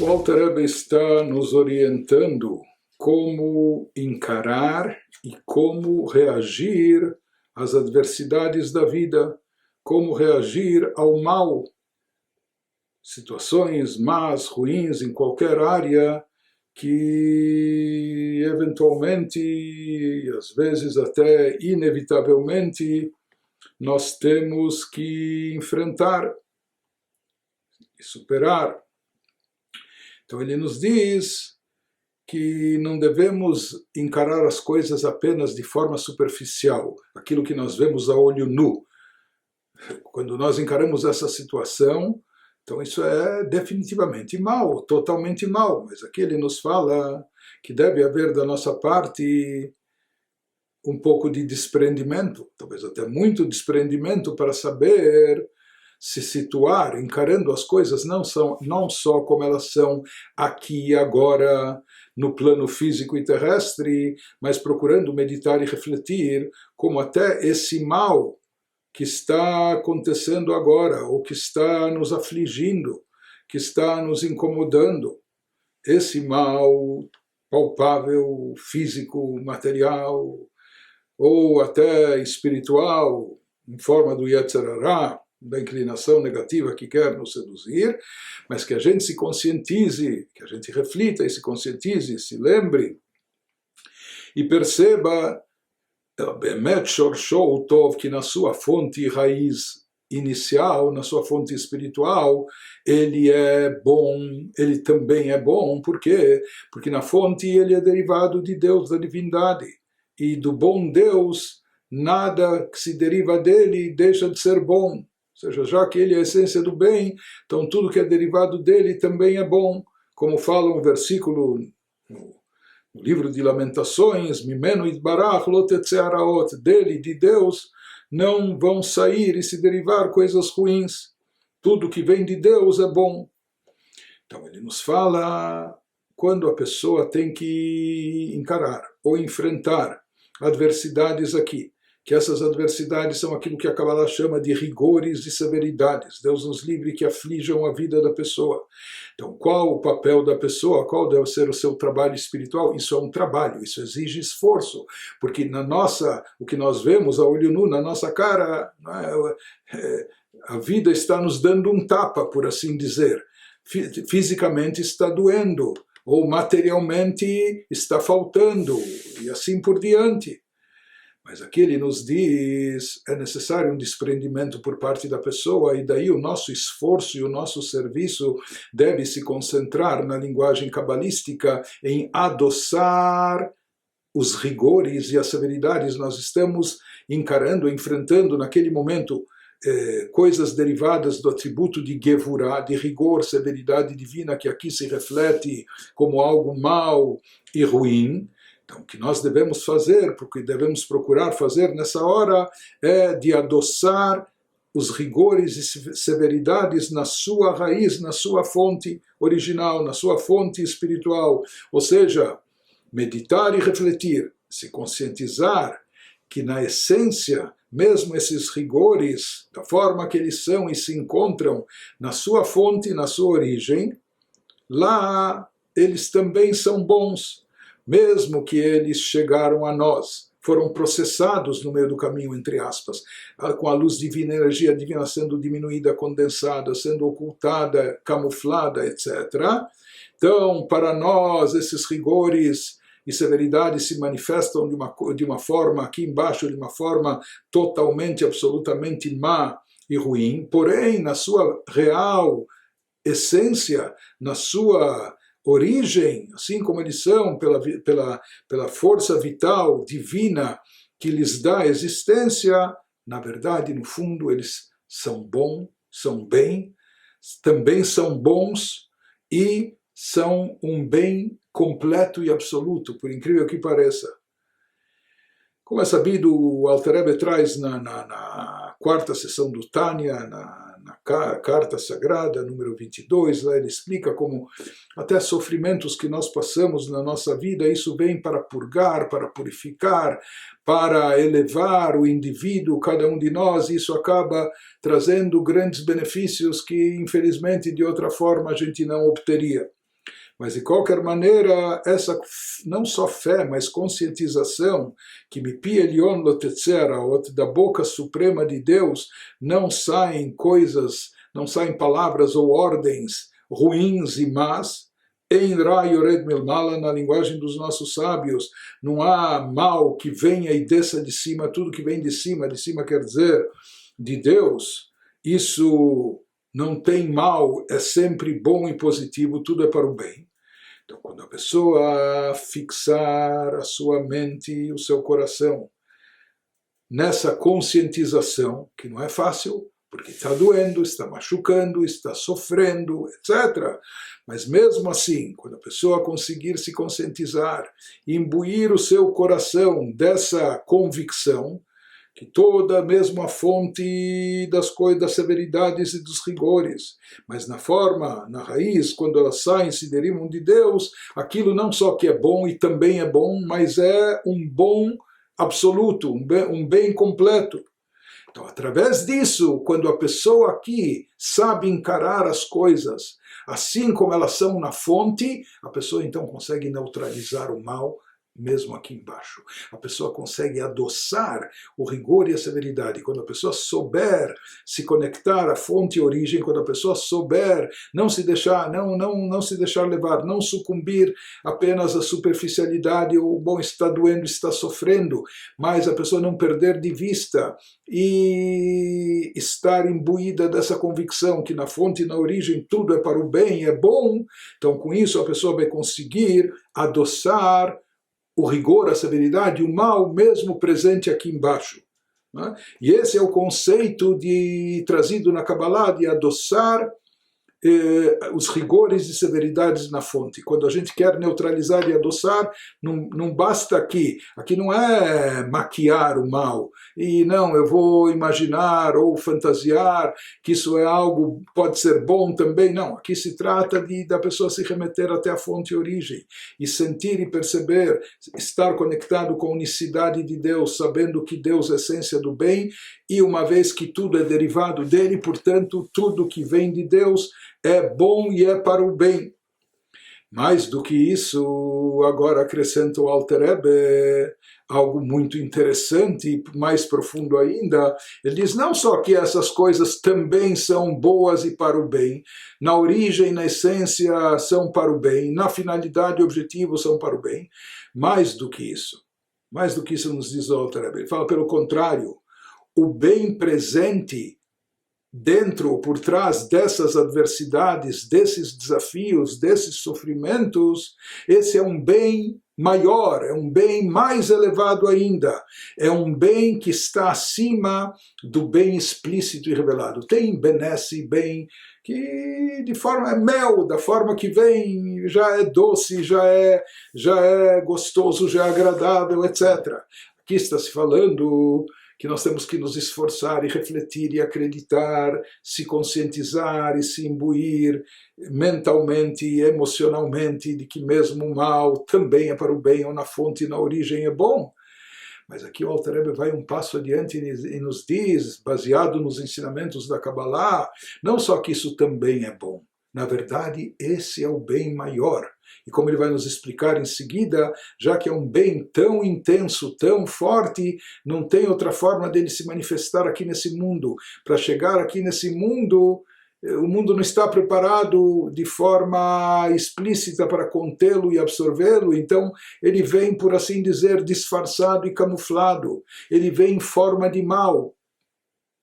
O Alter Rebbe está nos orientando como encarar e como reagir às adversidades da vida, como reagir ao mal, situações más, ruins em qualquer área que eventualmente, às vezes até inevitavelmente, nós temos que enfrentar e superar. Então ele nos diz que não devemos encarar as coisas apenas de forma superficial, aquilo que nós vemos a olho nu. Quando nós encaramos essa situação, então isso é definitivamente mal, totalmente mal. Mas aqui ele nos fala que deve haver da nossa parte um pouco de desprendimento, talvez até muito desprendimento, para saber se situar, encarando as coisas não só como elas são aqui e agora, no plano físico e terrestre, mas procurando meditar e refletir como até esse mal que está acontecendo agora, ou que está nos afligindo, que está nos incomodando, esse mal palpável, físico, material, ou até espiritual, em forma do Yetzer Hara, da inclinação negativa que quer nos seduzir, mas que a gente se conscientize, que a gente reflita e se conscientize, se lembre e perceba Bemet Shorsho Tov, que na sua fonte raiz inicial, na sua fonte espiritual, ele é bom, ele também é bom. Por quê? Porque na fonte ele é derivado de Deus, da divindade, e do bom Deus nada que se deriva dele deixa de ser bom. Ou seja, já que ele é a essência do bem, então tudo que é derivado dele também é bom. Como fala um versículo no livro de Lamentações, Mimenu Itbarach lo tetzeh haraot, dele, de Deus, não vão sair e se derivar coisas ruins. Tudo que vem de Deus é bom. Então ele nos fala quando a pessoa tem que encarar ou enfrentar adversidades aqui, que essas adversidades são aquilo que a Kabbalah chama de rigores e severidades. Deus nos livre que aflijam a vida da pessoa. Então, qual o papel da pessoa? Qual deve ser o seu trabalho espiritual? Isso é um trabalho, isso exige esforço, porque o que nós vemos a olho nu, na nossa cara, a vida está nos dando um tapa, por assim dizer. Fisicamente está doendo, ou materialmente está faltando, e assim por diante. Mas aqui ele nos diz, é necessário um desprendimento por parte da pessoa, e daí o nosso esforço e o nosso serviço deve se concentrar na linguagem cabalística em adoçar os rigores e as severidades. Nós estamos encarando, enfrentando naquele momento coisas derivadas do atributo de Gevurah, de rigor, severidade divina, que aqui se reflete como algo mal e ruim. Então, o que nós devemos fazer, porque devemos procurar fazer nessa hora, é de adoçar os rigores e severidades na sua raiz, na sua fonte original, na sua fonte espiritual. Ou seja, meditar e refletir, se conscientizar que na essência, mesmo esses rigores, da forma que eles são e se encontram na sua fonte, na sua origem, lá eles também são bons. Mesmo que eles chegaram a nós, foram processados no meio do caminho, entre aspas, com a luz divina, a energia divina sendo diminuída, condensada, sendo ocultada, camuflada, etc. Então, para nós, esses rigores e severidades se manifestam de uma forma, aqui embaixo, de uma forma totalmente, absolutamente má e ruim, porém, na sua real essência, na sua origem, assim como eles são, pela força vital divina que lhes dá existência, na verdade, no fundo, eles são bons, são bem, também são bons e são um bem completo e absoluto, por incrível que pareça. Como é sabido, o Alter Rebbe traz na quarta sessão do Tânia, na carta sagrada, número 22, lá ele explica como até sofrimentos que nós passamos na nossa vida, isso vem para purgar, para purificar, para elevar o indivíduo, cada um de nós, e isso acaba trazendo grandes benefícios que, infelizmente, de outra forma a gente não obteria. Mas, de qualquer maneira, essa não só fé, mas conscientização, que Mipi Elyon Lotetzeraot, da boca suprema de Deus, não saem coisas, não saem palavras ou ordens ruins e más, em Ra Yored Milmala, na linguagem dos nossos sábios, não há mal que venha e desça de cima, tudo que vem de cima quer dizer de Deus, isso não tem mal, é sempre bom e positivo, tudo é para o bem. Então, quando a pessoa fixar a sua mente e o seu coração nessa conscientização, que não é fácil, porque está doendo, está machucando, está sofrendo, etc. Mas mesmo assim, quando a pessoa conseguir se conscientizar e imbuir o seu coração dessa convicção, que toda mesmo a fonte das coisas, das severidades e dos rigores, mas na forma, na raiz, quando elas saem, se derivam de Deus, aquilo não só que é bom e também é bom, mas é um bom absoluto, um bem completo. Então, através disso, quando a pessoa aqui sabe encarar as coisas assim como elas são na fonte, a pessoa então consegue neutralizar o mal mesmo aqui embaixo. A pessoa consegue adoçar o rigor e a severidade. Quando a pessoa souber se conectar à fonte e origem, quando a pessoa souber não se deixar levar, não sucumbir apenas à superficialidade, o bom está doendo, está sofrendo, mas a pessoa não perder de vista e estar imbuída dessa convicção que na fonte e na origem tudo é para o bem, é bom, então com isso a pessoa vai conseguir adoçar o rigor, a severidade, o mal mesmo presente aqui embaixo. Né? E esse é o conceito trazido na Kabbalah de adoçar os rigores e severidades na fonte. Quando a gente quer neutralizar e adoçar, não basta aqui não é maquiar o mal, e não, eu vou imaginar ou fantasiar que isso é algo, pode ser bom também, não, aqui se trata da pessoa se remeter até a fonte e origem, e sentir e perceber, estar conectado com a unicidade de Deus, sabendo que Deus é a essência do bem, e uma vez que tudo é derivado dele, portanto, tudo que vem de Deus é bom e é para o bem. Mais do que isso, agora acrescenta o Alter Rebbe algo muito interessante e mais profundo ainda. Ele diz não só que essas coisas também são boas e para o bem, na origem, na essência são para o bem, na finalidade e objetivo são para o bem, mais do que isso nos diz o Alter Rebbe. Ele fala pelo contrário, o bem presente dentro ou por trás dessas adversidades, desses desafios, desses sofrimentos, esse é um bem maior, é um bem mais elevado ainda, é um bem que está acima do bem explícito e revelado. Tem benesse, bem que de forma é mel, da forma que vem, já é doce, já é gostoso, já é agradável, etc. Aqui está se falando que nós temos que nos esforçar e refletir e acreditar, se conscientizar e se imbuir mentalmente e emocionalmente de que mesmo o mal também é para o bem, ou na fonte e na origem é bom. Mas aqui o Alter Rebbe vai um passo adiante e nos diz, baseado nos ensinamentos da Kabbalah, não só que isso também é bom, na verdade esse é o bem maior. E como ele vai nos explicar em seguida, já que é um bem tão intenso, tão forte, não tem outra forma dele se manifestar aqui nesse mundo. Para chegar aqui nesse mundo, o mundo não está preparado de forma explícita para contê-lo e absorvê-lo, então ele vem, por assim dizer, disfarçado e camuflado. Ele vem em forma de mal.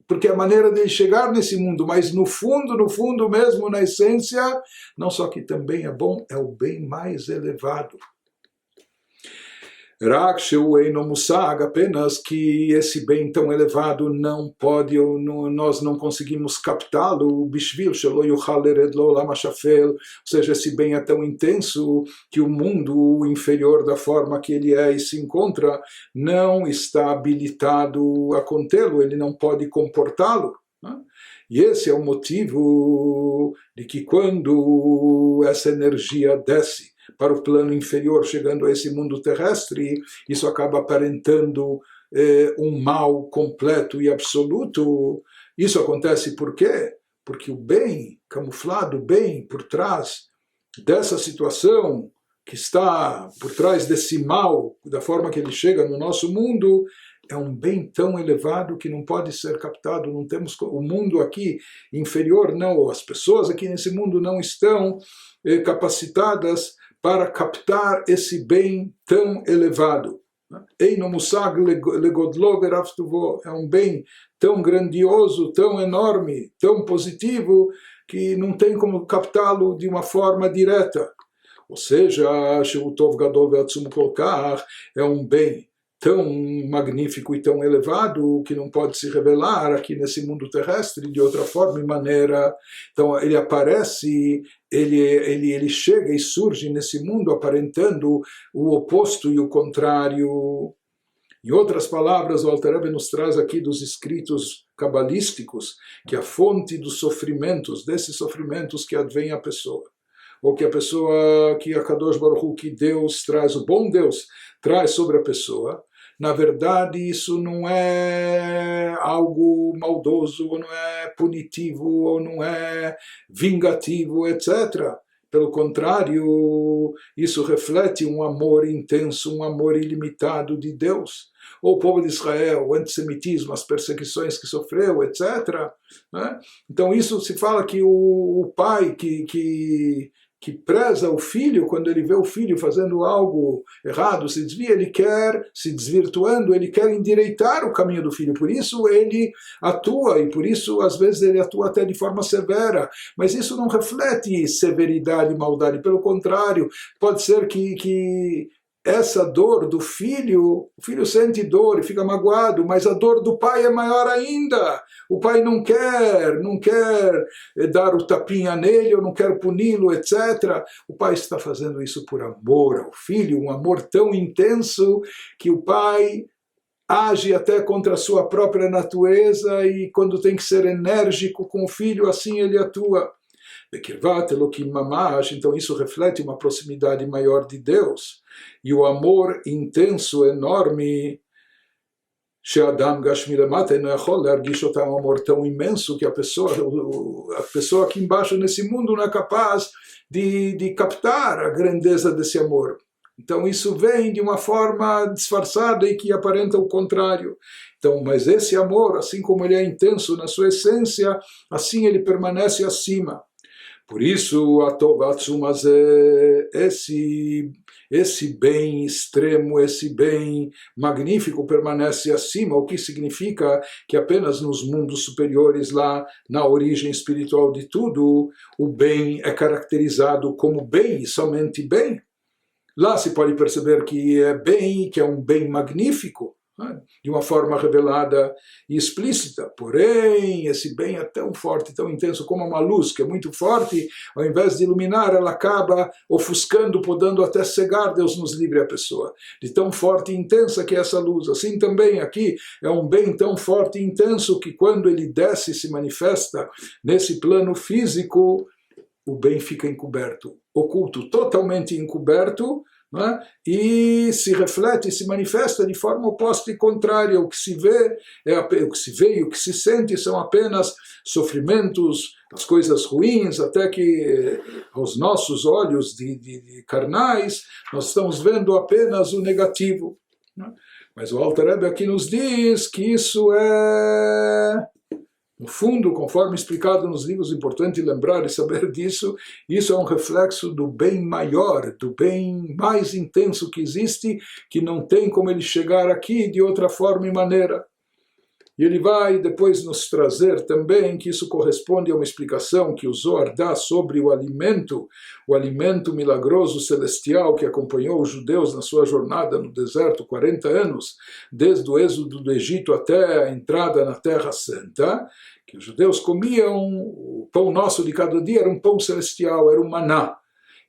Porque a maneira de chegar nesse mundo, mas no fundo mesmo, na essência, não só que também é bom, é o bem mais elevado. Rak sheu eino musag, apenas que esse bem tão elevado não pode, nós não conseguimos captá-lo, bishvil shelo yuchal lered lo lamashafel, ou seja, esse bem é tão intenso que o mundo inferior da forma que ele é e se encontra não está habilitado a contê-lo, ele não pode comportá-lo. Né? E esse é o motivo de que quando essa energia desce para o plano inferior, chegando a esse mundo terrestre, isso acaba aparentando um mal completo e absoluto. Isso acontece por quê? Porque o bem, camuflado, o bem por trás dessa situação que está por trás desse mal, da forma que ele chega no nosso mundo, é um bem tão elevado que não pode ser captado. Não temos o mundo aqui inferior, não, as pessoas aqui nesse mundo não estão capacitadas para captar esse bem tão elevado. Eino musag legodlo veravtuvo, é um bem tão grandioso, tão enorme, tão positivo, que não tem como captá-lo de uma forma direta. Ou seja, Sheutov Gadol Ve'atzum Kolkach é um bem tão magnífico e tão elevado que não pode se revelar aqui nesse mundo terrestre de outra forma e maneira. Então ele aparece, ele chega e surge nesse mundo aparentando o oposto e o contrário. Em outras palavras, o Alter Rebbe nos traz aqui dos escritos cabalísticos que a fonte dos sofrimentos, desses sofrimentos que advém a pessoa, ou que a pessoa, que a Kadosh Baruch Hu, que Deus traz, o bom Deus traz sobre a pessoa, na verdade isso não é algo maldoso, ou não é punitivo, ou não é vingativo, etc. Pelo contrário, isso reflete um amor intenso, um amor ilimitado de Deus. O povo de Israel, o antissemitismo, as perseguições que sofreu, etc. Né? Então isso se fala que o pai que preza o filho, quando ele vê o filho fazendo algo errado, se desvia, ele quer, se desvirtuando, ele quer endireitar o caminho do filho, por isso ele atua, e por isso às vezes ele atua até de forma severa, mas isso não reflete severidade e maldade, pelo contrário, pode ser que essa dor do filho, o filho sente dor e fica magoado, mas a dor do pai é maior ainda. O pai não quer dar o tapinha nele, ou não quer puni-lo, etc. O pai está fazendo isso por amor ao filho, um amor tão intenso que o pai age até contra a sua própria natureza, e quando tem que ser enérgico com o filho, assim ele atua. Então isso reflete uma proximidade maior de Deus e o amor intenso, enorme. She'adam gashmi lemata não יכול להרגיש אותם, um amor tão imenso que a pessoa aqui embaixo nesse mundo não é capaz de captar a grandeza desse amor. Então isso vem de uma forma disfarçada e que aparenta o contrário. Então, mas esse amor, assim como ele é intenso na sua essência, assim ele permanece acima. Por isso, esse bem extremo, esse bem magnífico permanece acima, o que significa que apenas nos mundos superiores, lá na origem espiritual de tudo, o bem é caracterizado como bem e somente bem. Lá se pode perceber que é bem, que é um bem magnífico, de uma forma revelada e explícita. Porém, esse bem é tão forte, tão intenso como uma luz, que é muito forte, ao invés de iluminar, ela acaba ofuscando, podendo até cegar. Deus nos livre a pessoa, de tão forte e intensa que é essa luz. Assim também aqui é um bem tão forte e intenso que quando ele desce e se manifesta nesse plano físico, o bem fica encoberto, oculto, totalmente encoberto, né? E se reflete e se manifesta de forma oposta e contrária. O que se vê o que se vê e o que se sente são apenas sofrimentos, as coisas ruins, até que aos nossos olhos de carnais nós estamos vendo apenas o negativo, né? Mas o Alter Rebbe aqui nos diz que isso é, no fundo, conforme explicado nos livros, é importante lembrar e saber disso, isso é um reflexo do bem maior, do bem mais intenso que existe, que não tem como ele chegar aqui de outra forma e maneira. E ele vai depois nos trazer também que isso corresponde a uma explicação que o Zohar dá sobre o alimento milagroso celestial que acompanhou os judeus na sua jornada no deserto 40 anos, desde o êxodo do Egito até a entrada na Terra Santa, que os judeus comiam, o pão nosso de cada dia era um pão celestial, era um maná.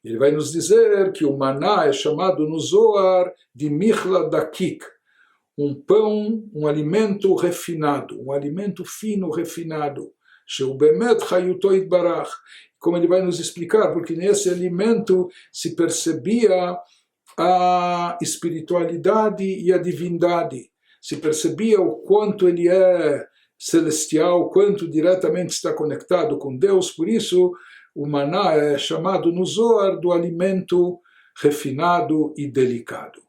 Ele vai nos dizer que o maná é chamado no Zohar de michla dakik, um pão, um alimento refinado, um alimento fino, refinado. Como ele vai nos explicar, porque nesse alimento se percebia a espiritualidade e a divindade, se percebia o quanto ele é celestial, quanto diretamente está conectado com Deus. Por isso, O maná é chamado no Zohar do alimento refinado e delicado.